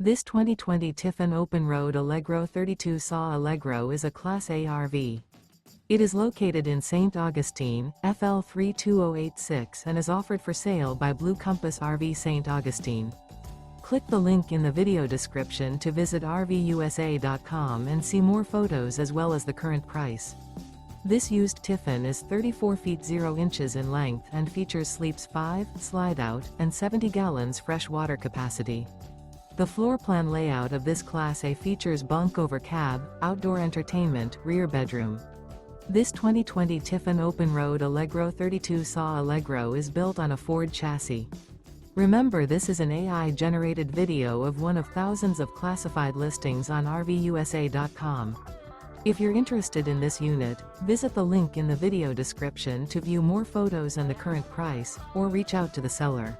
This 2020 Tiffin Open Road Allegro 32 SAW Allegro is a Class A RV. It is located in St. Augustine, FL 32086 and is offered for sale by Blue Compass RV St. Augustine. Click the link in the video description to visit RVUSA.com and see more photos as well as the current price. This used Tiffin is 34 feet 0 inches in length and features sleeps 5, Slideout, and 70 gallons fresh water capacity. The floor plan layout of this Class A features bunk over cab, outdoor entertainment, rear bedroom. This 2020 Tiffin Open Road Allegro 32 SAW Allegro is built on a Ford chassis. Remember, this is an AI-generated video of one of thousands of classified listings on RVUSA.com. If you're interested in this unit, visit the link in the video description to view more photos and the current price, or reach out to the seller.